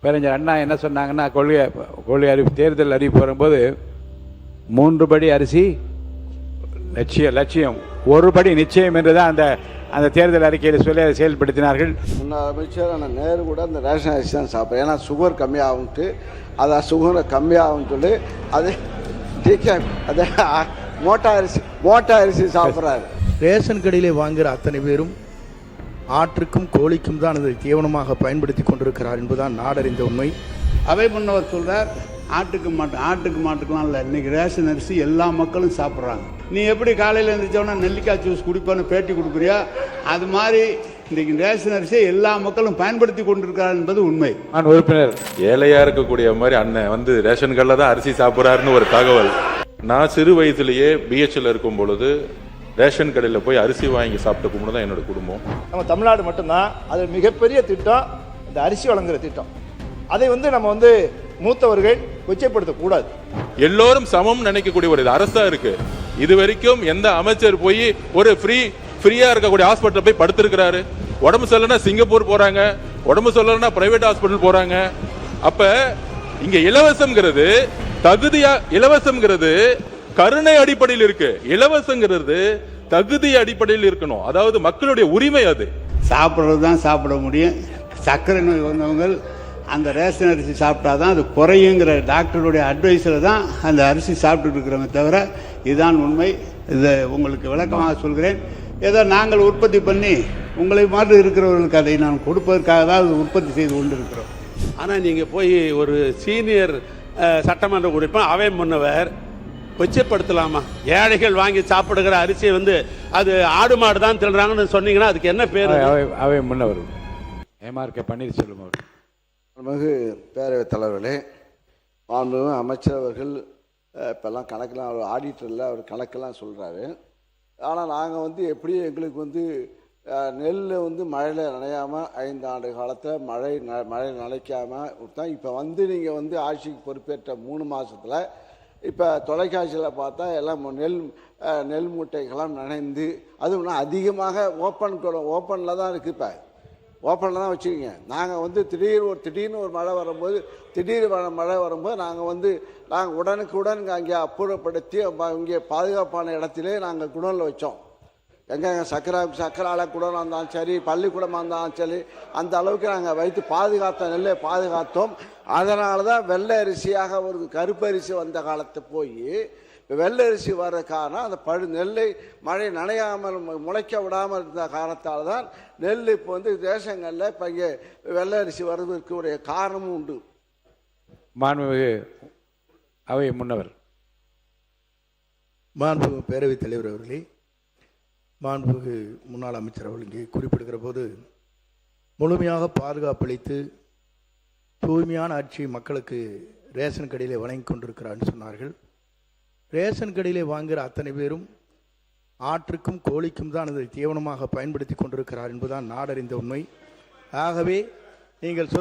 பேரறிஞர் அண்ணா என்ன சொன்னாங்கன்னா, கொள்கை அறிவிப்பு தேர்தல் அறிவிப்பு வரும்போது 3 படி அரிசி லட்சியம் 1 படி நிச்சயம் என்றுதான் அந்த தேர்தல் அறிக்கையில் சொல்லி அதை செயல்படுத்தினார்கள். முன்னாள் அமைச்சர் நேரு கூட அந்த ரேஷன் அரிசி தான் சாப்பிட்றேன், ஏன்னா சுகர் கம்மியாகும்ட்டு, அதை சுகரை கம்மியாகும்னு சொல்லி அது அதை மோட்டா அரிசி சாப்பிட்றாரு. ரேஷன் கடையிலே வாங்குகிற அத்தனை பேரும் ஆற்றுக்கும் கோழிக்கும் தான் அதை தீவனமாக பயன்படுத்தி கொண்டிருக்கிறார் என்பதுதான் நாடறிந்த உண்மை. அவை முன்னவர் சொல்கிறார், ஆட்டுக்கு மாட்டுக்கெலாம் இல்லை, இன்றைக்கி ரேஷன் அரிசி எல்லா மக்களும் சாப்பிட்றாங்க. நீ எப்படி காலையில் எழுந்திரிச்சோன்னா நெல்லிக்காய் ஜூஸ் குடிப்பான்னு பேட்டி கொடுக்குறியா, அது மாதிரி இன்றைக்கி ரேஷன் அரிசியை எல்லா மக்களும் பயன்படுத்தி கொண்டிருக்கிறார் என்பது உண்மை. உறுப்பினர் ஏழையாக இருக்கக்கூடிய மாதிரி அண்ணன் ரேஷன் கடையில் தான் அரிசி சாப்பிட்றாருன்னு ஒரு தகவல். நான் சிறு வயதிலேயே பிஹெச்ல இருக்கும் பொழுது ரேஷன் கடையில் போய் அரிசி வாங்கி சாப்பிட்ட கும்பிட்டு தான் என்னோட குடும்பம். நம்ம தமிழ்நாடு மட்டும்தான் அது மிகப்பெரிய திட்டம், இந்த அரிசி வழங்குற திட்டம். அதை நம்ம மூத்தவர்கள் கொச்சைப்படுத்தக்கூடாது. எல்லோரும் சமம் நினைக்கக்கூடிய ஒரு அரசா இருக்கு. இது வரைக்கும் எந்த அமைச்சர் போய் ஒரு ஃப்ரீயா இருக்கக்கூடிய ஹாஸ்பிட்டல் போய் படுத்திருக்கிறாரு? உடம்பு சரியில்லைன்னா சிங்கப்பூர் போறாங்க, உடம்பு சரியில்லைன்னா பிரைவேட் ஹாஸ்பிட்டல் போறாங்க. அப்ப இங்க இலவசம்ங்கிறது கருணை அடிப்படையில் இருக்கு, இலவசங்கிறது தகுதி அடிப்படையில் இருக்கணும். அதாவது மக்களுடைய உரிமை. அது சாப்பிட்றது தான் சாப்பிட முடியும். சர்க்கரை நோய் வந்தவங்க அந்த ரேஷன் அரிசி சாப்பிட்டா தான் அது குறையுங்கிற டாக்டருடைய அட்வைஸில் தான் அந்த அரிசி சாப்பிட்டுட்டு இருக்கிறோமே தவிர இதுதான் உண்மை. இதை உங்களுக்கு விளக்கமாக சொல்கிறேன். ஏதோ நாங்கள் உற்பத்தி பண்ணி உங்களை மாதிரி இருக்கிறவர்களுக்கு அதை நான் கொடுப்பதற்காக தான் உற்பத்தி செய்து கொண்டு இருக்கிறோம். ஆனால் நீங்கள் போய் ஒரு சீனியர் சட்டமன்ற உறுப்பினர் அவை முன்னவர் கொச்சைப்படுத்தலாமா? ஏழைகள் வாங்கி சாப்பிடுகிற அரிசியை அது ஆடு மாடு தான் தின்றாங்கன்னு சொன்னீங்கன்னா அதுக்கு என்ன பேர்? அவை முன்னவர் MRK பன்னீர்செல்வம் அவர். மிகு பேரவைத் தலைவர்களே, மாண்புமிகு அமைச்சர் அவர்கள் இப்போல்லாம் கணக்கெல்லாம் அவர் ஆடிட்டரில் அவர் கணக்கெல்லாம் சொல்கிறாரு. ஆனால் நாங்கள் எப்படியும் எங்களுக்கு நெல் மழையில் நனையாமல் 5 ஆண்டு காலத்தில் மழை நனைக்காமல் தான் இப்போ நீங்கள் ஆட்சிக்கு பொறுப்பேற்ற 3 மாதத்தில் இப்போ தொலைக்காட்சியில் பார்த்தா எல்லாம் நெல் மூட்டைகள்லாம் நனைந்து, அதுவும் அதிகமாக ஓப்பனில் தான் இருக்குது. இப்போ ஓப்பனில் தான் வச்சுக்கிங்க. நாங்கள் திடீர்னு ஒரு மழை வரும்போது நாங்கள் உடனுக்குடன் அங்கே அப்புறப்படுத்தி இங்கே பாதுகாப்பான இடத்திலே நாங்கள் குடோனில் வச்சோம். எங்கே சக்கரால குடோனாக இருந்தாலும் சரி, பள்ளிக்கூடமாக இருந்தாலும் சரி, அந்த அளவுக்கு நாங்கள் வைத்து நெல்லை பாதுகாத்தோம். அதனால தான் வெள்ளை அரிசியாக ஒரு கருப்பு அரிசி வந்த காலத்தை போய் வெள்ளை அரிசி வர்ற காரணம் அந்த நெல்லை மழை நனையாமல் முளைக்க விடாமல் இருந்த காரணத்தால் தான் நெல் இப்போ தேசங்களில் இப்போ இங்கே வெள்ளை அரிசி வருவதற்கு ஒரு காரணமும் உண்டு. மாண்புமிகு அவை முன்னவர். மாண்புமிகு பேரவைத் தலைவர் அவர்களே, மாண்புமிகு முன்னாள் அமைச்சர் அவர்கள் இங்கே குறிப்பிடுகிற போது முழுமையாக பாதுகாப்பளித்து தூய்மையான ஆட்சி மக்களுக்கு ரேஷன் கடையிலே வழங்கி கொண்டிருக்கிறான்னு சொன்னார்கள். ரேஷன் கடையிலே வாங்குகிற அத்தனை பேரும் ஆற்றுக்கும் கோழிக்கும் தான் அதை தீவனமாக பயன்படுத்தி கொண்டிருக்கிறார் என்பதுதான் நாடறிந்த உண்மை. ஆகவே நீங்கள்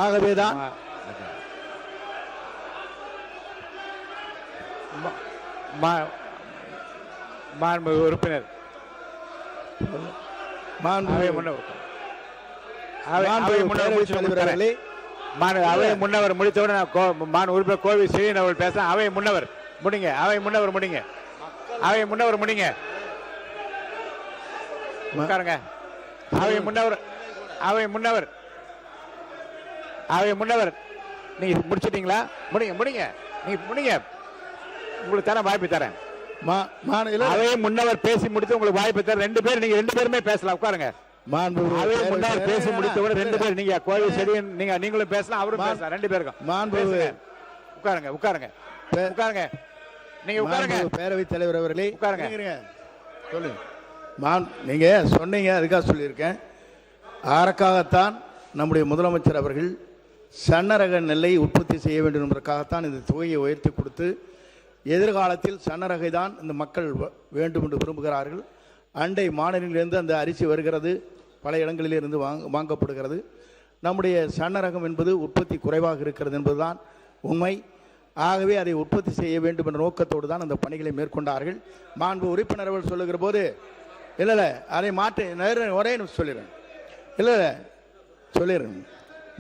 ஆகவேதான் மாண்புமிகு உறுப்பினர் அவை முன்னவர் முடித்தவுடன் உறுப்பினர் கோவி ஸ்ரீன் அவர்கள் பேச. அவை முன்னவர் முடிங்க. உட்காருங்க. அவை முன்னவர் நீங்க முடிச்சிட்டீங்களா? முடிங்க. உங்களுக்கு தரேன், வாய்ப்பு தரேன். அவை முன்னவர் பேசி முடித்து உங்களுக்கு வாய்ப்பு தரேன். 2 பேர், நீங்க 2 பேருமே பேசலாம். உட்காருங்க. அவை முன்னவர் பேசி முடித்தவுடன் 2 பேர், நீங்க கோவை செடியன் நீங்களும் பேசலாம், அவரும் பேசலாம். 2 பேருக்கும் உட்காருங்க. நீங்க உட்காருங்க. பேரவைத் தலைவர் அவர்களே உட்காருங்க. சொல்லுங்க. நீங்க சொன்னீங்க, அதுக்காக சொல்லியிருக்கேன். அதற்காகத்தான் நம்முடைய முதலமைச்சர் அவர்கள் சன்னரக நெல்லை உற்பத்தி செய்ய வேண்டும் என்பதற்காகத்தான் இந்த தொகையை உயர்த்தி கொடுத்து எதிர்காலத்தில் சன்னரகை தான் இந்த மக்கள் வேண்டும் என்று விரும்புகிறார்கள். அண்டை மாநிலங்களிலிருந்து அந்த அரிசி வருகிறது, பல இடங்களிலிருந்து வாங்கப்படுகிறது. நம்முடைய சன்ன ரகம் என்பது உற்பத்தி குறைவாக இருக்கிறது என்பதுதான் உண்மை. ஆகவே அதை உற்பத்தி செய்ய வேண்டும் என்ற நோக்கத்தோடு தான் அந்த பணிகளை மேற்கொண்டார்கள். மாண்பு உறுப்பினர் அவர்கள் சொல்லுகிற போது இல்லை அதை மாற்றி ஒரே சொல்லிடுறேன் இல்லை சொல்லிடுறேன்.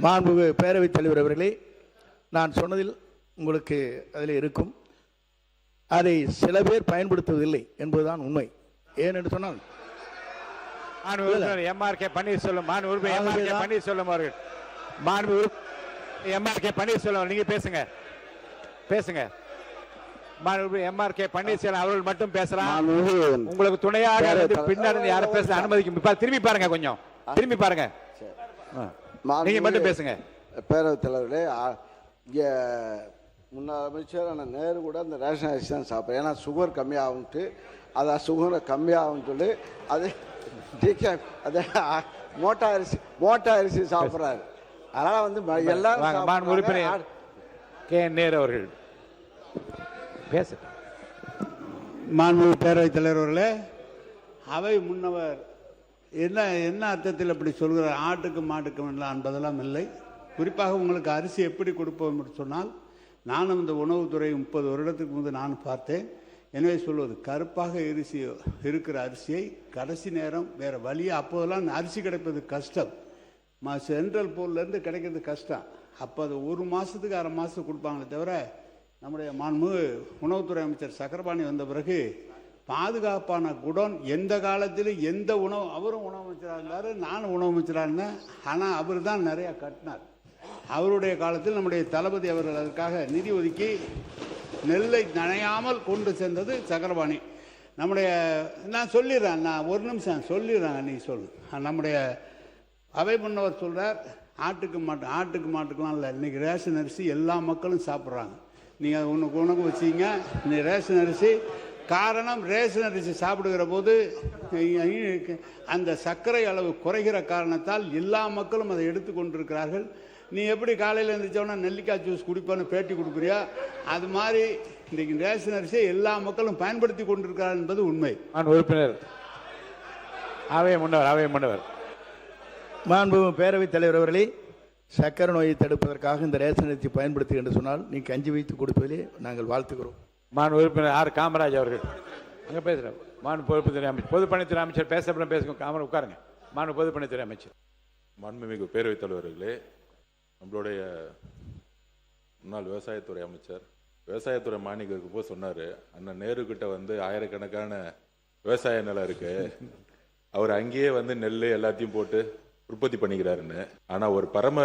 மாண்பு பேரவைத் தலைவர் அவர்களே, நான் சொன்னதில் உங்களுக்கு அதில் இருக்கும். அதை சில பேர் பயன்படுத்துவதில்லை என்பதுதான் உண்மை. ஏனென்று சொன்னால் எம்ஆர்கே பன்னீர்செல்வம் அவர்கள் எம்ஆர்கே பன்னீர்செல்வம் நீங்க பேசுங்க. எம்ஆர்கே பன்னீர்செல்வம் அவர்கள் மட்டும் பேசலாம். உங்களுக்கு துணையாக பின்னாடி யாரும் பேச அனுமதிக்கும். திரும்பி பாருங்க, கொஞ்சம் திரும்பி பாருங்க. நீங்க மட்டும் பேசுங்க. பேரவைத் தலைவர்களே, இங்கே முன்னாள் அமைச்சர் நேரு கூட அந்த ரேஷன் அரிசி தான் சாப்பிட்றேன். ஏன்னா சுகர் கம்மியாகும்ட்டு, அதான் சுகரை கம்மியாகும்னு சொல்லி அது அது மோட்டா அரிசி சாப்பிட்றாரு. அதனால் வந்து எல்லாரும் உறுப்பினர் கே நேரு அவர்கள் பேச. மாண்புமிகு பேரவைத் தலைவர்களே, அவை முன்னவர் என்ன அர்த்தத்தில் அப்படி சொல்கிறார்? ஆட்டுக்கு மாட்டுக்கு என்பதெல்லாம் இல்லை. குறிப்பாக உங்களுக்கு அரிசி எப்படி கொடுப்போம் என்று சொன்னால், நானும் இந்த உணவுத்துறை 30 வருடத்துக்கு முன்பு நான் பார்த்தேன். எனவே சொல்வது, கருப்பாக இருக்கிற அரிசியை கடைசி நேரம் வேறு வழியாக, அப்போதெல்லாம் அரிசி கிடைப்பது கஷ்டம், சென்ட்ரல் போர்லேருந்து கிடைக்கிறது கஷ்டம். அப்போ அது 1 மாதத்துக்கு 1/2 மாதத்துக்கு கொடுப்பாங்களே தவிர, நம்முடைய மாண்புமிகு உணவுத்துறை அமைச்சர் சக்கரபாணி வந்த பிறகு பாதுகாப்பான குடோன் எந்த காலத்திலும் எந்த உணவு, அவரும் உணவு அமைச்சராக இருந்தார், நானும் உணவு அமைச்சராக இருந்தேன். ஆனால் அவர் தான் நிறையா கட்டினார். அவருடைய காலத்தில் நம்முடைய தளபதி அவர்கள் அதற்காக நிதி ஒதுக்கி நெல்லை நனையாமல் கொண்டு சென்றது சக்கரபாணி. நம்முடைய நான் சொல்லிடுறேன், நான் ஒரு நிமிஷம் சொல்லிடுறேன், நீ சொல்லு. நம்முடைய அவை முன்னவர் சொல்கிறார், ஆட்டுக்கு மாட்டுக்கெலாம் இல்லை, இன்றைக்கி ரேஷன் அரிசி எல்லா மக்களும் சாப்பிட்றாங்க. நீங்கள் உனக்கு வச்சிங்க இன்னைக்கு ரேஷன் அரிசி. காரணம், ரேஷன் அரிசி சாப்பிடுகிற போது அந்த சர்க்கரை அளவு குறைகிற காரணத்தால் எல்லா மக்களும் அதை எடுத்து கொண்டிருக்கிறார்கள். நீ எப்படி காலையில் எழுந்திரிச்சோன்னா நெல்லிக்காய் ஜூஸ் குடிப்பான்னு பேட்டி கொடுக்குறியா? அது மாதிரி இன்றைக்கு ரேஷன் அரிசியை எல்லா மக்களும் பயன்படுத்தி கொண்டிருக்கிறார் என்பது உண்மை. உறுப்பினர் அவை முன்னவர் மாண்பு பேரவைத் தலைவர் அவர்களே, சக்கரை நோயை தடுப்பதற்காக இந்த ரேஷன் அரிசி பயன்படுத்தி என்று சொன்னால் நீ கஞ்சி வைத்து கொடுப்பதிலே நாங்கள் வாழ்த்துக்கிறோம். மாண்பு உறுப்பினர் ஆர் காமராஜ் அவர்கள் அங்கே பேசுகிறேன். மாண்பு பொதுப்பணித்துறை அமைச்சர் பொதுப்பணித்துறை அமைச்சர் பேசுங்க. காமரா உட்காருங்க. மாண்பு பொதுப்பணித்துறை அமைச்சர். மாண்புமிகு பேரவைத் தலைவர்களே, நம்மளுடைய முன்னாள் விவசாயத்துறை அமைச்சர் விவசாயத்துறை மானியருக்கு போய் சொன்னார், அண்ணன் நேருக்கிட்ட வந்து ஆயிரக்கணக்கான விவசாய நிலம் இருக்கு, அவர் அங்கேயே வந்து நெல் எல்லாத்தையும் போட்டு உற்பத்தி பண்ணிக்கிறாருன்னு. ஆனால் ஒரு பரம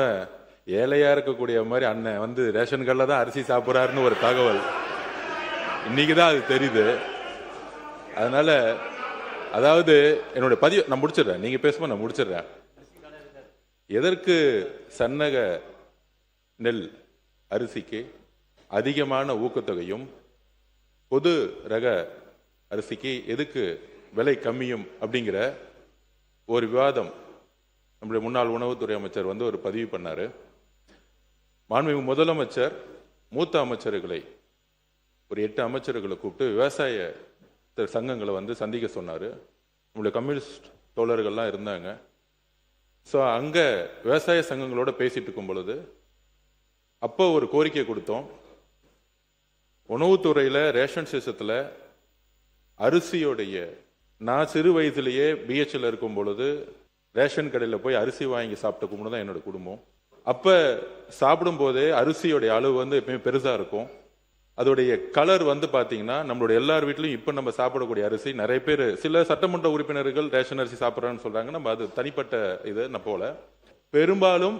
ஏழையா இருக்கக்கூடிய மாதிரி அண்ணன் வந்து ரேஷன் கார்டில் தான் அரிசி சாப்பிட்றாருன்னு ஒரு தகவல் இன்னைக்கு தான் அது தெரியுது. அதனால அதாவது என்னுடைய பதிவு நான் முடிச்சிடுறேன், நீங்க பேசும்போது நான் முடிச்சிடுறேன். எதற்கு சன்னக நெல் அரிசிக்கு அதிகமான ஊக்கத்தொகையும் பொது ரக அரிசிக்கு எதுக்கு விலை கம்மியும் அப்படிங்கிற ஒரு விவாதம் நம்முடைய முன்னாள் உணவுத்துறை அமைச்சர் வந்து ஒரு பதிவு பண்ணாரு. மாண்புமிகு முதலமைச்சர் மூத்த அமைச்சர்களை ஒரு 8 அமைச்சர்களை கூப்பிட்டு விவசாய சங்கங்களை வந்து சந்திக்க சொன்னார். நம்முடைய கம்யூனிஸ்ட் தோழர்கள்லாம் இருந்தாங்க. ஸோ அங்கே விவசாய சங்கங்களோட பேசிட்டு இருக்கும் பொழுது அப்போ ஒரு கோரிக்கை கொடுத்தோம், உணவுத்துறையில் ரேஷன் சிஸ்டத்தில் அரிசியோடைய, நான் சிறு வயதிலேயே பிஹெச்ல இருக்கும் பொழுது ரேஷன் கடையில் போய் அரிசி வாங்கி சாப்பிட்ட கும்பிட்டு தான் என்னோட குடும்பம். அப்போ சாப்பிடும் போதே அரிசியோடைய அளவு வந்து எப்பயுமே பெருசாக இருக்கும். அதோடைய கலர் வந்து பார்த்தீங்கன்னா நம்மளுடைய எல்லார் வீட்லையும் இப்போ நம்ம சாப்பிடக்கூடிய அரிசி, நிறைய பேர் சில சட்டமன்ற உறுப்பினர்கள் ரேஷன் அரிசி சாப்பிட்றான்னு சொல்கிறாங்க. நம்ம அது தனிப்பட்ட இது போல. பெரும்பாலும்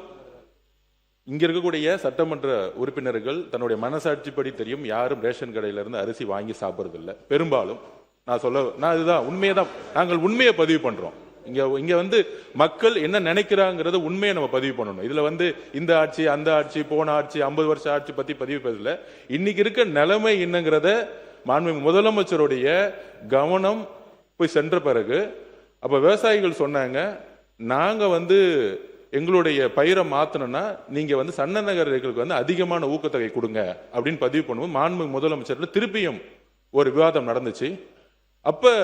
இங்கே இருக்கக்கூடிய சட்டமன்ற உறுப்பினர்கள் தன்னுடைய மனசாட்சிப்படி தெரியும், யாரும் ரேஷன் கடையிலேருந்து அரிசி வாங்கி சாப்பிட்றதில்லை பெரும்பாலும். நான் இதுதான் உண்மையை தான், நாங்கள் உண்மையை பதிவு பண்ணுறோம். இங்க வந்து மக்கள் என்ன நினைக்கிறாங்கிறத உண்மையை நம்ம பதிவு பண்ணணும். இதுல வந்து இந்த ஆட்சி அந்த ஆட்சி போன ஆட்சி 50 வருஷ ஆட்சி பத்தி பதிவு பண்ணல. இன்னைக்கு இருக்க நிலைமை என்னங்கிறத மாண்புமிகு முதலமைச்சருடைய கவனம் போய் சென்ற பிறகு அப்ப விவசாயிகள் சொன்னாங்க, நாங்க வந்து எங்களுடைய பயிரை மாத்தணும்னா நீங்க வந்து சன்ன நகர்களுக்கு வந்து அதிகமான ஊக்கத்தொகை கொடுங்க அப்படின்னு பதிவு பண்ணுவோம். மாண்புமிகு முதலமைச்சர் திருப்பியும் ஒரு விவாதம் நடந்துச்சு. அப்ப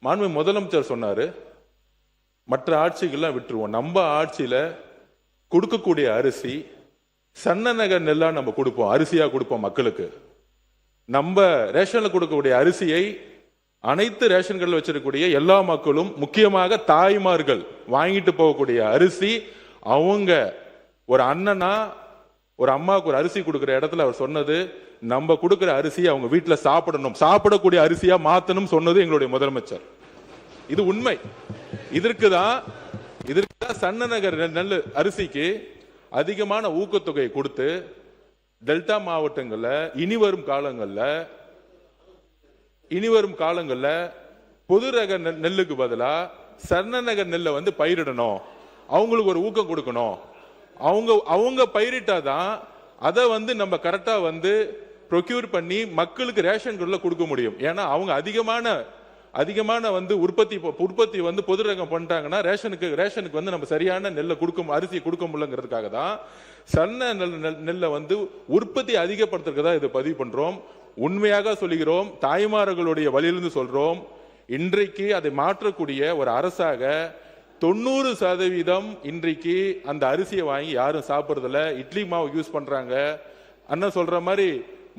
மாண்புமிகு முதலமைச்சர் சொன்னாரு, மற்ற ஆட்சிகள்லாம் விட்டுருவோம், நம்ம ஆட்சியில கொடுக்கக்கூடிய அரிசி சன்ன நகர் நெல்லா நம்ம கொடுப்போம், அரிசியா கொடுப்போம் மக்களுக்கு. நம்ம ரேஷன்ல கொடுக்கக்கூடிய அரிசியை அனைத்து ரேஷன் கடையில் வச்சிருக்கக்கூடிய எல்லா மக்களும், முக்கியமாக தாய்மார்கள் வாங்கிட்டு போகக்கூடிய அரிசி, அவங்க ஒரு அண்ணனா ஒரு அம்மாவுக்கு ஒரு அரிசி கொடுக்கிற இடத்துல அவர் சொன்னது, நம்ம கொடுக்கிற அரிசி அவங்க வீட்டுல சாப்பிடணும், சாப்பிடக்கூடிய அரிசியா மாத்தணும் சொன்னது எங்களுடைய முதலமைச்சர். இது உண்மை. இதற்குதான் சன்ன நகர் நெல் அரிசிக்கு அதிகமான ஊக்கத்தொகை கொடுத்து டெல்டா மாவட்டங்கள்ல இனி வரும் காலங்கள்ல பொது ரக நெல்லுக்கு பதிலா சன்ன நகர் நெல்லை வந்து பயிரிடணும், அவங்களுக்கு ஒரு ஊக்கம் கொடுக்கணும். அவங்க பயிரிட்டாதான் அதை வந்து நம்ம கரெக்டா வந்து ப்ரொக்யூர் பண்ணி மக்களுக்கு ரேஷன் கடையில கொடுக்க முடியும். ஏன்னா அவங்க அதிகமான வந்து உற்பத்தி வந்து பொது ரகம் பண்ணிட்டாங்கன்னா ரேஷனுக்கு வந்து நம்ம சரியான நெல்லை அரிசியை கொடுக்க முடியலங்கிறதுக்காக தான் சன்ன நெல்லை வந்து உற்பத்தி அதிகப்படுத்துறதுக்கு இதை பதிவு பண்றோம். உண்மையாக சொல்லுகிறோம், தாய்மார்களுடைய வழியிலிருந்து சொல்றோம். இன்றைக்கு அதை மாற்றக்கூடிய ஒரு அரசாக 90% இன்றைக்கு அந்த அரிசியை வாங்கி யாரும் சாப்பிடுறதில்ல, இட்லி மாவு யூஸ் பண்றாங்க. அண்ணன் சொல்ற மாதிரி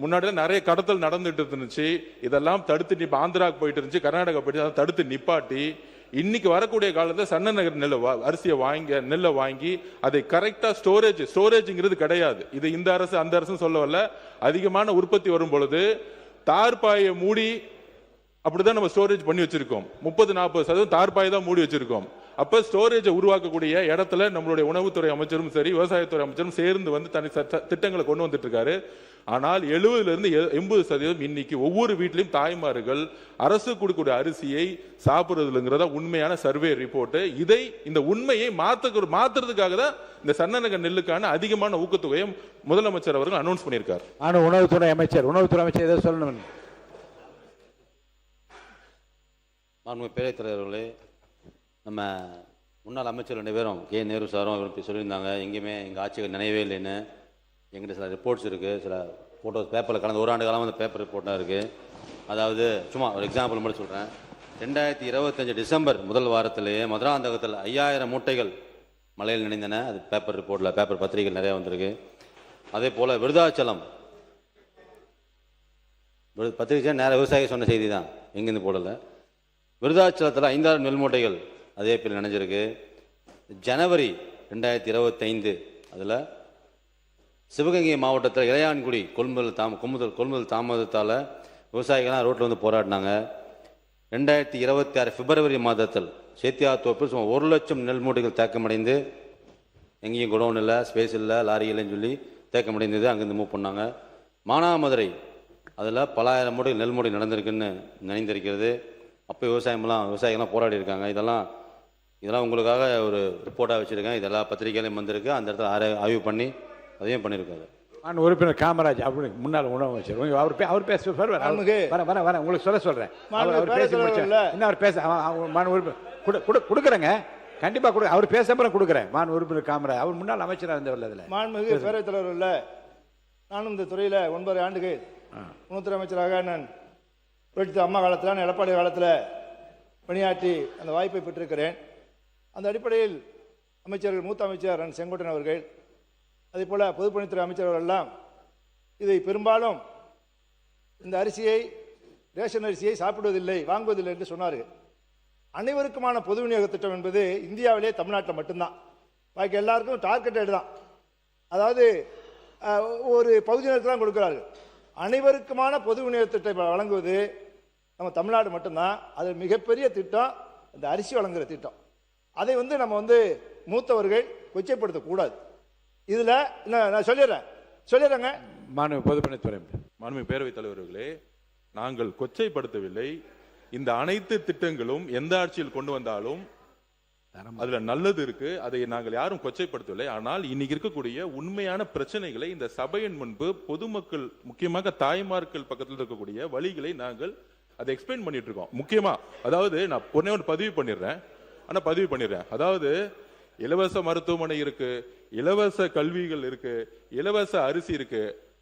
முன்னாடி நிறைய கடத்தல் நடந்துட்டு இருந்துச்சு, இதெல்லாம் தடுத்து ஆந்திராவுக்கு போயிட்டு இருந்துச்சு, கர்நாடகா போயிட்டு அதை தடுத்து நிப்பாட்டி இன்னைக்கு வரக்கூடிய காலத்தில் சன்ன நகர் அரிசியை நெல்லை வாங்கி அதை கரெக்டா ஸ்டோரேஜ்ங்கிறது கிடையாது. இது இந்த அரசு அந்த அரசு சொல்ல வரல. அதிகமான உற்பத்தி வரும் பொழுது தார்பாயை மூடி அப்படிதான் நம்ம ஸ்டோரேஜ் பண்ணி வச்சிருக்கோம். 30-40% தார்பாய் தான் மூடி வச்சிருக்கோம். அப்ப ஸ்டோரேஜை உருவாக்கக்கூடிய இடத்துல நம்மளுடைய உணவுத்துறை அமைச்சரும் சரி, விவசாயத்துறை அமைச்சரும் சேர்ந்து வந்து தனி திட்டங்களை கொண்டு வந்துட்டு இருக்காரு. ஆனால் 70-80% இன்னைக்கு ஒவ்வொரு வீட்டிலும் தாய்மார்கள் அரசு கொடுக்கக்கூடிய அரிசியை சாப்பிடுறதுங்கிறத உண்மையான சர்வே ரிப்போர்ட். இந்த உண்மையை மாத்துறதுக்காக தான் இந்த சன்ன நகர் நெல்லுக்கான அதிகமான ஊக்கத்தொகையை முதலமைச்சர் அவர்கள் அனௌன்ஸ் பண்ணியிருக்கார். ஆனால் உணவுத்துறை அமைச்சர் ஏதோ சொல்லணும். பேரவைத் தலைவர்களே, நம்ம முன்னாள் அமைச்சர் 2 பேரும் கே நேரு சாரும் அவர் சொல்லியிருந்தாங்க, எங்கேயுமே எங்கள் ஆட்சிகள் நினைவே இல்லைன்னு. எங்கிட்ட சில ரிப்போர்ட்ஸ் இருக்குது, சில ஃபோட்டோஸ் பேப்பரில் கடந்த 1 ஆண்டு காலமாக அந்த பேப்பர் ரிப்போர்ட்டாக இருக்குது. அதாவது சும்மா ஒரு எக்ஸாம்பிள் மட்டும் சொல்கிறேன். 2025 டிசம்பர் முதல் வாரத்திலேயே மதுராந்தகத்தில் 5000 மூட்டைகள் மழையில் நினைந்தன. அது பேப்பர் ரிப்போர்ட்டில் பேப்பர் பத்திரிகைகள் நிறையா வந்திருக்கு. அதே போல் விருதாச்சலம் பத்திரிகை நேர விவசாயி சொன்ன செய்தி தான், எங்கேருந்து போடலை. விருதாச்சலத்தில் 5000 நெல் மூட்டைகள் அதே பேர் நினைஞ்சிருக்கு. ஜனவரி 2025 அதில் சிவகங்கை மாவட்டத்தில் இளையான்குடி கொள்முதல் தாமதத்தால் விவசாயிகள்லாம் ரோட்டில் வந்து போராடினாங்க. 2026 பிப்ரவரி மாதத்தில் சேத்தியாத்தோப்பில் சுமார் 1 லட்சம் நெல் மூட்டைகள் தேக்கமடைந்து, எங்கேயும் குடோன் இல்லை, ஸ்பேஸ் இல்லை, லாரி இல்லைன்னு சொல்லி தேக்கமடைந்தது. அங்கேருந்து மூவ் பண்ணாங்க. மானாமதுரை அதில் பல ஆயிரம் மூட்டைகள் நெல் மூட்டை நடந்திருக்குன்னு நினைந்திருக்கிறது. அப்போ விவசாயிகள்லாம் போராடி இருக்காங்க. இதெல்லாம் உங்களுக்காக ஒரு ரிப்போர்ட்டாக வச்சுருக்கேன். இதெல்லாம் பத்திரிகையிலையும் வந்திருக்கு. அந்த இடத்துல ஆய்வு பண்ணி அதையும் பண்ணியிருக்காரு. உறுப்பினர் காமராஜ் அப்படி முன்னாள் உணவு அமைச்சர் அவர் பேச உங்களுக்கு சொல்றேன். அவர் பேசி இன்னும் அவர் பேச கொடுக்குறேங்க, கண்டிப்பா அவர் பேச கொடுக்குறேன். உறுப்பினர் காமராஜ் அவர் முன்னாள் அமைச்சராக இருந்தவர். மாண்புமிகு பேரவைத் தலைவர் இல்லை, நானும் இந்த துறையில் 9 ஆண்டுகள் உணவுத்துறை அமைச்சராக நான் புரட்சி அம்மா காலத்தில், நான் எடப்பாடி காலத்தில் பணியாற்றி அந்த வாய்ப்பை பெற்றிருக்கிறேன். அந்த அடிப்படையில் அமைச்சர்கள், மூத்த அமைச்சர் செங்கோட்டையன் அவர்கள், அதே போல் பொதுப்பணித்துறை அமைச்சர்கள் எல்லாம் இதை பெரும்பாலும் இந்த அரிசியை, ரேஷன் அரிசியை சாப்பிடுவதில்லை, வாங்குவதில்லை என்று சொன்னார்கள். அனைவருக்குமான பொது விநியோக திட்டம் என்பது இந்தியாவிலே தமிழ்நாட்டில் மட்டும்தான். பாக்கி எல்லாருக்கும் டார்கெட்டட் தான். அதாவது ஒரு பகுதியினருக்கு தான் கொடுக்கிறார்கள். அனைவருக்குமான பொது விநியோக திட்டத்தை வழங்குவது நம்ம தமிழ்நாடு மட்டும்தான். அது மிகப்பெரிய திட்டம், இந்த அரிசி வழங்குகிற திட்டம். அதை நம்ம மூத்தவர்கள் கொச்சைப்படுத்தக்கூடாது. இதில் நான் சொல்லிடுறேங்க. மாண்புமிகு பேரவைத் தலைவர்களே, நாங்கள் கொச்சைப்படுத்தவில்லை. இந்த அனைத்து திட்டங்களும் எந்த ஆட்சியில் கொண்டு வந்தாலும் அதுல நல்லது இருக்கு, அதை நாங்கள் யாரும் கொச்சைப்படுத்தவில்லை. ஆனால் இன்னைக்கு இருக்கக்கூடிய உண்மையான பிரச்சனைகளை இந்த சபையின் முன்பு பொதுமக்கள், முக்கியமாக தாய்மார்கள் பக்கத்தில் இருக்கக்கூடிய வழிகளை நாங்கள் அதை எக்ஸ்பிளைன் பண்ணிட்டு இருக்கோம். முக்கியமா அதாவது நான் ஒன்று பதிவு பண்ணிடுறேன். அதாவது இலவச மருத்துவமனை இருக்கு, இலவச கல்விகள் இருக்கு, இலவச அரிசி இருக்கு.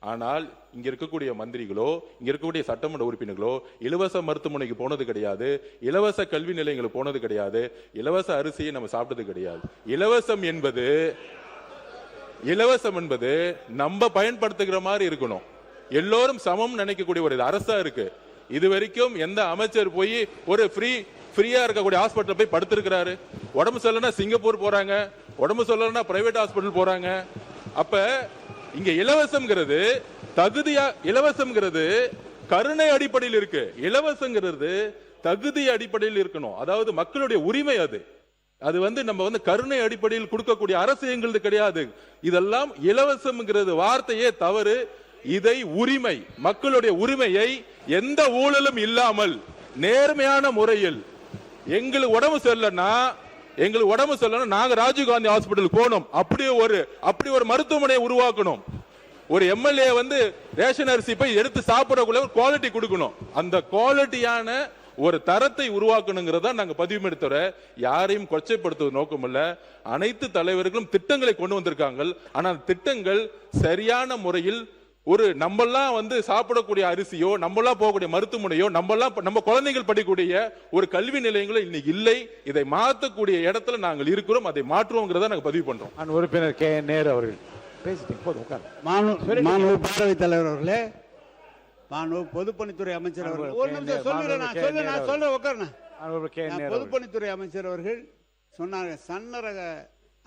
ஆனால் இங்க இருக்கக்கூடிய மந்திரிகளோ, இங்க இருக்கக்கூடிய சட்டமன்ற உறுப்பினர்களோ இலவச மருத்துவமனைக்கு போனது கிடையாது, இலவச கல்வி நிலையங்களுக்கு போனது கிடையாது, இலவச அரிசியை நம்ம சாப்பிட்டது கிடையாது. இலவசம் என்பது இலவசம் என்பது நம்ம பயன்படுத்துகிற மாதிரி இருக்கணும். எல்லோரும் சமம் நினைக்கக்கூடிய ஒரு அரசா இருக்கு. இது வரைக்கும் எந்த அமைச்சர் போய் ஒரு ஃப்ரீயா இருக்கக்கூடிய ஹாஸ்பிட்டல் போய் படுத்திருக்கிறாரு? உடம்பு சரியில்லைன்னா சிங்கப்பூர் போறாங்க, உடம்பு சரியில்லைன்னா பிரைவேட் ஹாஸ்பிட்டல் போறாங்க. அப்ப இங்க இலவசம்ங்கிறது இலவசம்ங்கிறது கருணை அடிப்படையில் இருக்கு. இலவசங்கிறது தகுதி அடிப்படையில் இருக்கணும். அதாவது மக்களுடைய உரிமை அது நம்ம கருணை அடிப்படையில் கொடுக்கக்கூடிய அரசு எங்களுது கிடையாது. இதெல்லாம் இலவசம்ங்கிறது வார்த்தையே தவறு. இதை உரிமை, மக்களுடைய உரிமையை எந்த ஊழலும் இல்லாமல் நேர்மையான முறையில் எங்களுக்கு உடம்பு சரியில்லைன்னா நாங்க ராஜீவ்காந்தி ஹாஸ்பிட்டல் போனோம், அப்படி ஒரு மருத்துவமனையை உருவாக்கணும். ஒரு எம்எல்ஏ ரேஷன் அரிசி போய் எடுத்து சாப்பிடக்குள்ள ஒரு குவாலிட்டி கொடுக்கணும். அந்த குவாலிட்டியான ஒரு தரத்தை உருவாக்கணுங்கிறதா நாங்க பதிவு எடுத்துற, யாரையும் கொச்சைப்படுத்துவது நோக்கம் இல்ல. அனைத்து தலைவர்களும் திட்டங்களை கொண்டு வந்திருக்காங்க. ஆனால் திட்டங்கள் சரியான முறையில் நம்மெல்லாம் சாப்பிடக்கூடிய அரிசியோ, நம்மெல்லாம் போகக்கூடிய மருத்துவமனையோ, நம்ம குழந்தைகள் படிக்கக்கூடிய ஒரு கல்வி நிலையங்களோ இன்னைக்கு இல்லை. இதை மாற்றக்கூடிய இடத்துல நாங்கள் இருக்கிறோம். அதை மாற்றுவோங்கிறத நாங்க பதிவு பண்றோம். உறுப்பினர் கே நேரு அவர்கள் மாண்பு பேரவைத் தலைவர் அவர்களே, மாண்பு பொதுப்பணித்துறை அமைச்சர் அவர்கள், ஒரு நிமிஷம் சொல்றேன் உட்காருங்க. பொதுப்பணித்துறை அமைச்சர் அவர்கள் சொன்னாங்க, சன்னரக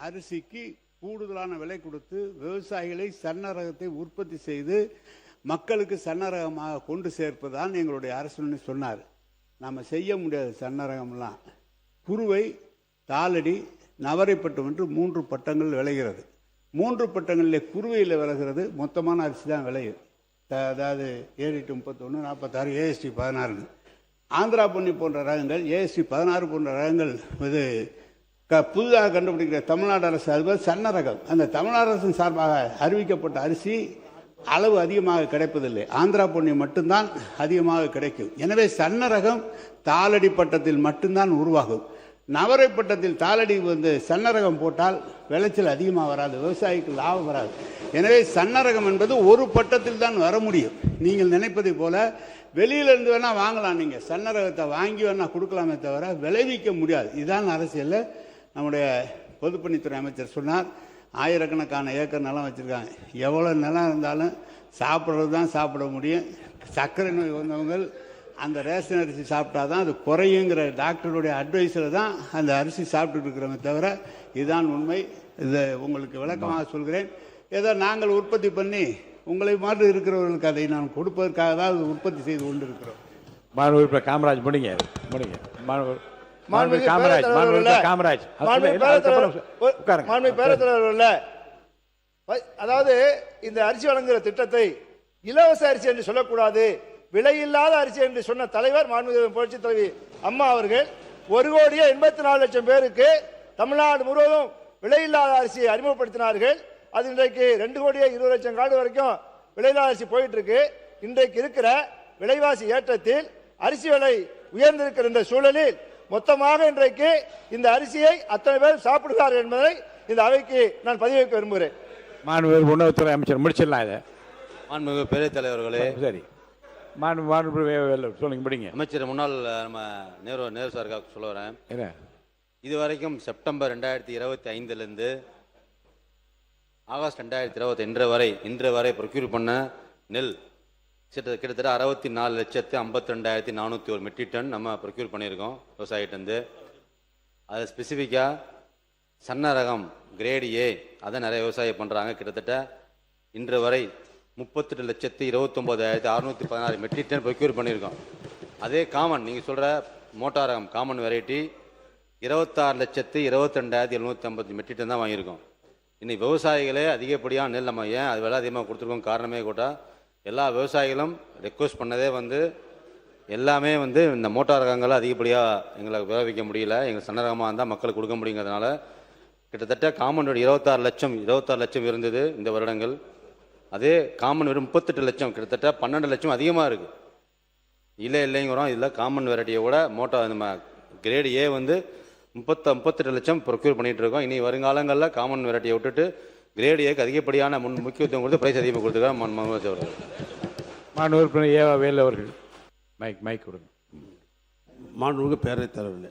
அரிசிக்கு கூடுதலான விலை கொடுத்து விவசாயிகளை சன்னரகத்தை உற்பத்தி செய்து மக்களுக்கு சன்னரகமாக கொண்டு சேர்ப்பதுதான் எங்களுடைய அரசுன்னு சொன்னார். நம்ம செய்ய முடியாது. சன்னரகம்லாம் குறுவை, தாளடி, நவரைப்பட்டம் என்று 3 பட்டங்கள் விளைகிறது. 3 பட்டங்களில் குறுவையில் விளைகிறது மொத்தமான அரிசி தான் விளையுது. அதாவது 7-31, 46, AST 16. ஆந்திரா பொன்னி போன்ற ரகங்கள், AST 16 போன்ற ரகங்கள் புதிதாக கண்டுபிடிக்கிற தமிழ்நாடு அரசு அது சன்ன ரகம். அந்த தமிழ்நாடு அரசின் சார்பாக அறிவிக்கப்பட்ட அரிசி அளவு அதிகமாக கிடைப்பதில்லை. ஆந்திரா பொன்னி மட்டும்தான் அதிகமாக கிடைக்கும். எனவே சன்ன ரகம் தாளடி பட்டத்தில் மட்டும்தான் உருவாகும். நவரை பட்டத்தில் தாளடி சன்னரகம் போட்டால் விளைச்சல் அதிகமாக வராது, விவசாயிக்கு லாபம் வராது. எனவே சன்னரகம் என்பது ஒரு பட்டத்தில் தான் வர முடியும். நீங்கள் நினைப்பதை போல வெளியிலிருந்து வேணால் வாங்கலாம், நீங்கள் சன்னரகத்தை வாங்கி வேணால் கொடுக்கலாமே தவிர விளைவிக்க முடியாது. இதுதான் அரசியல். நம்முடைய பொதுப்பணித்துறை அமைச்சர் சொன்னார், ஆயிரக்கணக்கான ஏக்கர் நிலம் வச்சுருக்காங்க. எவ்வளோ நிலம் இருந்தாலும் சாப்பிட்றது தான் சாப்பிட முடியும். சர்க்கரை நோய் வந்தவங்க அந்த ரேஷன் அரிசி சாப்பிட்டா தான் அது குறையுங்கிற டாக்டருடைய அட்வைஸில் தான் அந்த அரிசி சாப்பிட்டுட்டு இருக்கிறோமே தவிர இதுதான் உண்மை. இதை உங்களுக்கு விளக்கமாக சொல்கிறேன். ஏதோ நாங்கள் உற்பத்தி பண்ணி உங்களை மாதிரி இருக்கிறவர்களுக்கு அதை நான் கொடுப்பதற்காக தான் அது உற்பத்தி செய்து கொண்டு இருக்கிறோம். காமராஜ் முடிங்க. அதாவது இந்த அரிசி வழங்குகிற திட்டத்தை இலவச அரிசி என்று சொல்லக்கூடாது, விலையில்லாத அரிசி என்று சொன்ன தலைவர் மாண்புமிகு புரட்சி தலைவி அம்மா அவர்கள் 1,84,00,000 பேருக்கு தமிழ்நாடு முழுவதும் விலையில்லாத அரிசியை அறிமுகப்படுத்தினார்கள். அது இன்றைக்கு 2,20,00,000 கார்டு வரைக்கும் விலையில்லாத அரிசி போயிட்டு இருக்கு. இன்றைக்கு இருக்கிற விலைவாசி ஏற்றத்தில் அரிசி விலை உயர்ந்திருக்கிற இந்த சூழலில் மொத்தமாக இன்றைக்கு இந்த அரிசியை அத்தனை பேர் சாப்பிடுகிறார்கள் என்பதை இந்த அவைக்கு நான் பதிவு வைக்க விரும்புகிறேன். மாண்புமிகு உணவுத்துறை அமைச்சர் முடிச்சிடலாம் இதை. மாண்புமிகு பேரவைத் தலைவர்களே, சரி சொல்லுங்க முடிங்க. அமைச்சர் முன்னாள் நம்ம நேரு சாருக்காக சொல்ல வரேன். இதுவரைக்கும் செப்டம்பர் 2025 ஆகஸ்ட் 2020 இன்று வரை ப்ரொக்யூர் பண்ண நெல் கிட்டத்தட்ட 64,52,401 மெட்ரிக் டன் நம்ம ப்ரொக்யூர் பண்ணியிருக்கோம் விவசாயிட்டேருந்து. அது ஸ்பெசிஃபிக்காக சன்ன ரகம் கிரேட் ஏ அதை நிறைய விவசாயம் பண்ணுறாங்க. கிட்டத்தட்ட இன்று வரை 38,29,616 மெட்ரிக் டன் ப்ரொக்யூர் பண்ணியிருக்கோம். அதே காமன் நீங்கள் சொல்கிற மோட்டார் ரகம் காமன் வெரைட்டி 26,22,750 மெட்ரிக் டன் தான் வாங்கியிருக்கோம். இன்னைக்கு விவசாயிகளே அதிகப்படியான நெல் நம்ம ஏன் அது விலை அதிகமாக கொடுத்துருக்கோம் காரணமே கூட எல்லா விவசாயிகளும் ரெக்வஸ்ட் பண்ணதே எல்லாமே இந்த மோட்டார் ரகங்களை அதிகப்படியாக எங்களுக்கு விளைவிக்க முடியல, எங்கள் சன்ன ரகமாக இருந்தால் மக்களுக்கு கொடுக்க முடியுங்கிறதுனால கிட்டத்தட்ட காமன் 26 லட்சம் இருந்தது இந்த வருடங்கள். அதே காமன் வெறும் 38 லட்சம், கிட்டத்தட்ட 12 லட்சம் அதிகமாக இருக்குது. இல்லைங்கிறோம். இதில் காமன் வெரைட்டியை விட மோட்டார் நம்ம கிரேடு ஏ 38 லட்சம் ப்ரொக்யூர் பண்ணிகிட்டு இருக்கோம். இனி வருங்காலங்களில் காமன் வெரைட்டியை விட்டுட்டு கிரேடு ஏக்கு அதிகப்படியான முக்கியத்துவம் கொடுத்து பிரைஸ் அதிகமாக கொடுத்துருக்காங்க. மாண்புமிகு ஏவா வேலு அவர்கள் மைக் கொடுங்க. மாண்புமிகு பேரவைத் தலைவர்களே,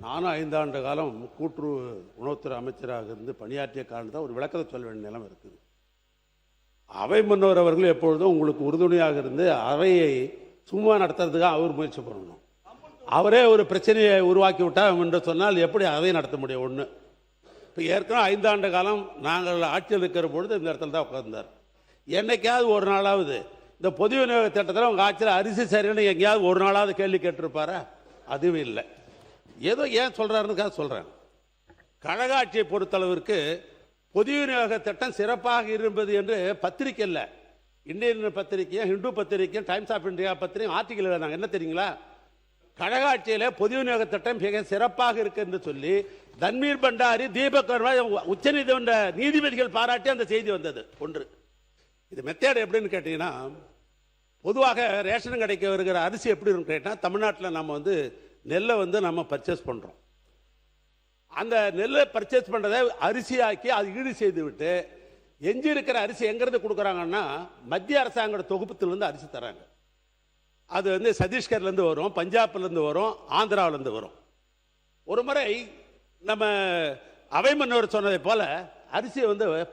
நானும் 5 ஆண்டு காலம் கூட்டுறவு உணவுத்துறை அமைச்சராக இருந்து பணியாற்றிய காரணத்தான் ஒரு விளக்கத்தை சொல்ல வேண்டிய நிலைமை இருக்குது. அவை முன்னவர் அவர்கள் எப்பொழுதும் உங்களுக்கு உறுதுணையாக இருந்து அவையை சும்மா நடத்துறதுக்காக அவர் முயற்சி பண்ணணும். அவரே ஒரு பிரச்சனையை உருவாக்கி விட்டார் என்று சொன்னால் எப்படி அவையை நடத்த முடியும்? ஒன்று, இப்போ ஏற்கனவே 5 ஆண்டு காலம் நாங்கள் ஆட்சியில் இருக்கிற பொழுது இந்த இடத்துல தான் உட்கார்ந்தார். என்னைக்காவது ஒரு நாளாவது இந்த பொது விநியோக திட்டத்தில் உங்கள் ஆட்சியில் அரிசி சரின்னு எங்கேயாவது ஒரு நாளாவது கேள்வி கேட்டிருப்பாரா? அதுவும் இல்லை. ஏதோ ஏன் சொல்கிறாருன்னு சொல்கிறேன். கழக ஆட்சியை பொறுத்தளவிற்கு பொது விநியோக திட்டம் சிறப்பாக இருப்பது என்று பத்திரிக்கை இல்லை, இந்தியன் பத்திரிக்கையும் ஹிந்து பத்திரிக்கையும் டைம்ஸ் ஆஃப் இந்தியா பத்திரிக்கையும் ஆர்டிக்கல் எழுதாங்க. என்ன தெரியுங்களா? கழக ஆட்சியில் பொது விநியோக திட்டம் மிக சிறப்பாக இருக்கு என்று சொல்லி தன்வீர் பண்டாரி, தீபக் வர்மா உச்சநீதிமன்ற நீதிபதிகள் பாராட்டி அந்த செய்தி வந்தது. ஒன்று. இது மெத்தேடு எப்படின்னு கேட்டீங்கன்னா, பொதுவாக ரேஷன் கடைக்கு வருகிற அரிசி எப்படி இருக்குன்னு கேட்டால், தமிழ்நாட்டில் நம்ம நெல்லை நம்ம பர்ச்சேஸ் பண்ணுறோம். அந்த நெல்லை பர்ச்சேஸ் பண்ணுறதை அரிசியாக்கி அது ஈடு செய்து விட்டு எஞ்சி இருக்கிற அரிசி எங்கிறது கொடுக்குறாங்கன்னா மத்திய அரசாங்க தொகுப்புத்திலிருந்து அரிசி தராங்க. அது சத்தீஸ்கர்லேருந்து வரும், பஞ்சாப்லேருந்து வரும், ஆந்திராவிலேருந்து வரும். ஒரு முறை நம்ம அவை முன்னவர் சொன்னதை போல அரிசி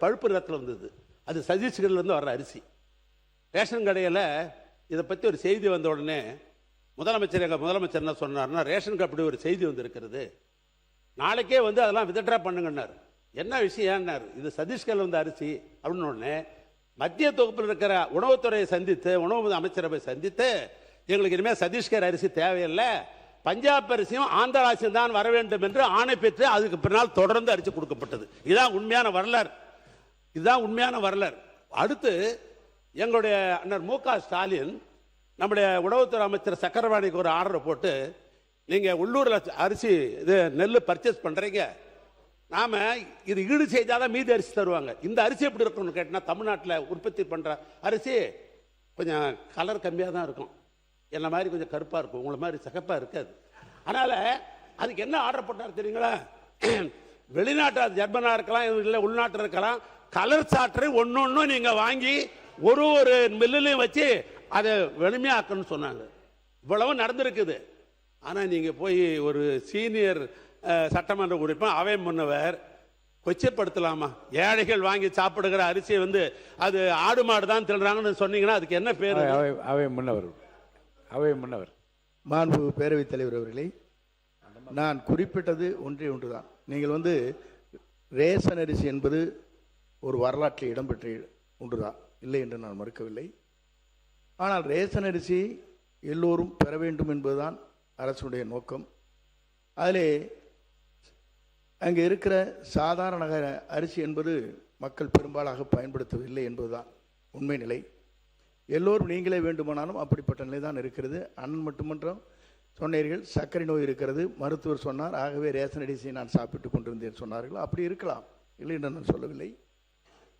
பழுப்பு நிறத்தில் வந்தது. அது சத்தீஸ்கர்லேருந்து வர்ற அரிசி. ரேஷன் கடையில் இதை பற்றி ஒரு செய்தி வந்த உடனே எங்கள் முதலமைச்சர் என்ன சொன்னார்னா, ரேஷனுக்கு அப்படி ஒரு செய்தி வந்திருக்கிறது, நாளைக்கே அதெல்லாம் வித்ட்ரா பண்ணுங்கன்னார். என்ன விஷயம்னார், இது சத்தீஸ்கர்ல அரிசி அப்படின்னு உடனே மத்திய தொகுப்பில் இருக்கிற உணவுத்துறையை சந்தித்து, உணவு அமைச்சரவை சந்தித்து, எங்களுக்கு இனிமேல் சத்தீஸ்கர் அரிசி தேவையில்லை, பஞ்சாப் அரிசியும் ஆந்திரா அரிசியும் தான் வர வேண்டும் என்று ஆணை பெற்று அதுக்கு பின்னால் தொடர்ந்து அரிசி கொடுக்கப்பட்டது. இதுதான் உண்மையான வரலாறு. இதுதான் உண்மையான வரலாறு. அடுத்து எங்களுடைய அண்ணர் மு க ஸ்டாலின் நம்முடைய உணவுத்துறை அமைச்சர் சக்கரவாணிக்கு ஒரு ஆர்டரை போட்டு, நீங்கள் உள்ளூரில் அரிசி இது நெல் பர்ச்சேஸ் பண்ணுறீங்க, நாம் இது ஈடு செய்தால் மீதி அரிசி தருவாங்க. இந்த அரிசி எப்படி இருக்கும்னு கேட்டால், தமிழ்நாட்டில் உற்பத்தி பண்ணுற அரிசி கொஞ்சம் கலர் கம்மியாக தான் இருக்கும், என்ன மாதிரி கொஞ்சம் கருப்பாக இருக்கும், உங்களை மாதிரி சிகப்பாக இருக்காது. அதனால் அதுக்கு என்ன ஆர்டர் போட்டார் தெரியுங்களா? வெளிநாட்டு ஜெர்மனாக இருக்கலாம், இல்லை உள்நாட்டில் இருக்கலாம், கலர் சாற்றை ஒன்று நீங்கள் வாங்கி ஒரு மில்லுலையும் வச்சு அதை வெளுமையாக்கணும்னு சொன்னாங்க. இவ்வளவு நடந்திருக்குது. ஆனால் நீங்கள் போய் ஒரு சீனியர் சட்டமன்ற உறுப்பினர் அவை முன்னவர் கொச்சைப்படுத்தலாமா? ஏழைகள் வாங்கி சாப்பிடுகிற அரிசியை அது ஆடு மாடு தான் தின்றாங்கன்னு சொன்னீங்கன்னா அதுக்கு என்ன பேர்? அவை முன்னவர் மாண்பு பேரவைத் தலைவர் அவர்களே, நான் குறிப்பிட்டது ஒன்றே ஒன்றுதான். நீங்கள் ரேஷன் அரிசி என்பது ஒரு வரலாற்றில் இடம்பெற்ற ஒன்றுதான், இல்லை என்று நான் மறுக்கவில்லை. ஆனால் ரேஷன் அரிசி எல்லோரும் பெற வேண்டும் என்பதுதான் அரசுடைய நோக்கம். அதிலே அங்கே இருக்கிற சாதாரண அரிசி என்பது மக்கள் பெரும்பாலாக பயன்படுத்தவில்லை என்பதுதான் உண்மை நிலை. எல்லோரும் நீங்களே வேண்டுமானாலும் அப்படிப்பட்ட நிலை தான் இருக்கிறது. அண்ணன் மட்டுமன்றம் சொன்னீர்கள், சர்க்கரை நோய் இருக்கிறது, மருத்துவர் சொன்னார், ஆகவே ரேஷன் அரிசியை நான் சாப்பிட்டு கொண்டிருந்தேன் சொன்னார்கள். அப்படி இருக்கலாம், இல்லை என்று நான் சொல்லவில்லை.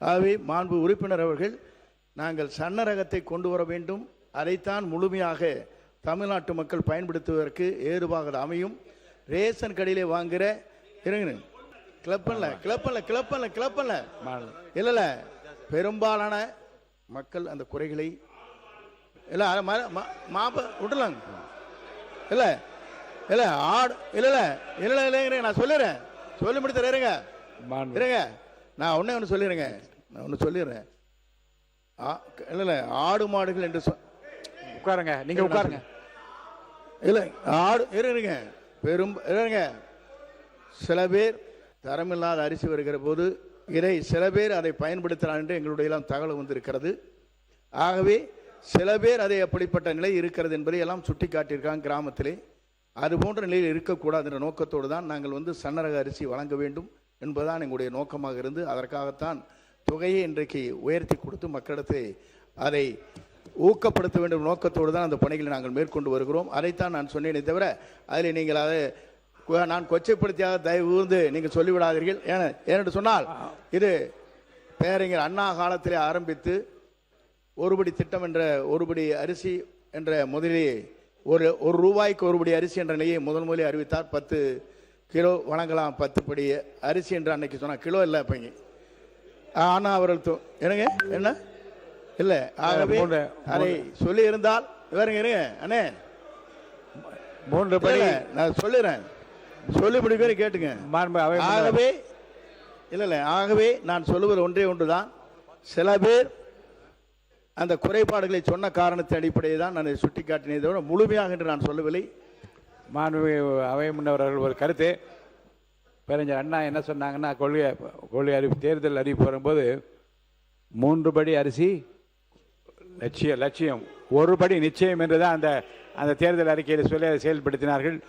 ஆகவே மாண்பு உறுப்பினர் அவர்கள், நாங்கள் சன்ன ரகத்தை கொண்டு வர வேண்டும், அதைத்தான் முழுமையாக தமிழ்நாட்டு மக்கள் பயன்படுத்துவதற்கு ஏதுவாக அமையும். ரேஷன் கடையிலே வாங்குகிற கிளப்பல்ல இல்லை பெரும்பாலான மக்கள் அந்த குறைகளை இல்லை விடலாங்க. இல்லை இல்லை ஆடு இல்லை இல்லை இல்லைங்க, நான் சொல்லிடுறேன், சொல்லி முடித்த இருங்க, நான் ஒன்று சொல்லிடுறேங்க, நான் ஒன்று சொல்லிடுறேன். இல்லை ஆடு மாடுகள் என்று உட்காருங்க, நீங்க உட்காருங்க. இல்லை ஆடு இருங்க, இருங்க. சில பேர் தரமில்லாத அரிசி வருகிற போது சில பேர் அதை பயன்படுத்தினார் என்று எங்களுடைய எல்லாம் தகவல் வந்திருக்கிறது. ஆகவே சில பேர் அதை அப்படிப்பட்ட நிலை இருக்கிறது என்பதை எல்லாம் சுட்டி காட்டியிருக்காங்க கிராமத்திலே. அது போன்ற நிலையில் இருக்கக்கூடாது என்ற நோக்கத்தோடு தான் நாங்கள் சன்னரக அரிசி வழங்க வேண்டும் என்பதுதான் எங்களுடைய நோக்கமாக இருந்து, அதற்காகத்தான் தொகையை இன்றைக்கு உயர்த்தி கொடுத்து மக்களிடத்தை அதை ஊக்கப்படுத்த வேண்டும் நோக்கத்தோடு தான் அந்த பணிகளை நாங்கள் மேற்கொண்டு வருகிறோம். அதைத்தான் நான் சொன்னேனே தவிர அதில் நீங்கள் அதை நான் கொச்சைப்படுத்தியாக தயவு கூர்ந்து நீங்கள் சொல்லிவிடாதீர்கள். ஏனென்று சொன்னால் இது பேரறிஞர் அண்ணா காலத்திலே ஆரம்பித்து ஒருபடி திட்டம் என்ற ஒருபடி அரிசி என்ற முதலே ஒரு ரூபாய்க்கு ஒருபடி அரிசி என்ற நிலையை முதலில் அறிவித்தார். 10 கிலோ வழங்கலாம், 10 படி அரிசி என்று அன்னைக்கு சொன்னார். கிலோ இல்லை அப்பங்க. ஆனால் அவர்கள் என்னங்க என்ன இல்லை, ஆகவே அதை சொல்லி இருந்தால் இருங்க அண்ணே 3 படி நான் சொல்லிடுறேன். சொல்லி முடிப்பேன்னு கேட்டுங்க. மாண்பு அவை முன்னவர். ஆகவே இல்லை ஆகவே நான் சொல்லுவது ஒன்றே ஒன்றுதான். சில பேர் அந்த குறைபாடுகளை சொன்ன காரணத்தின் அடிப்படையை தான் நான் சுட்டி காட்டினதை தவிர முழுமையாக என்று நான் சொல்லவில்லை. மாண்பு அவை முன்னவர்கள் ஒரு கருத்து. பேரறிஞர் அண்ணா என்ன சொன்னாங்கன்னா, கொள்கை அறிவிப்பு தேர்தல் அறிவிப்பு வரும்போது 3 படி அரிசி லட்சியம் 1 படி நிச்சயம் என்றுதான் அந்த தேர்தல் அறிக்கையில் சொல்லி அதை செயல்படுத்தினார்கள்.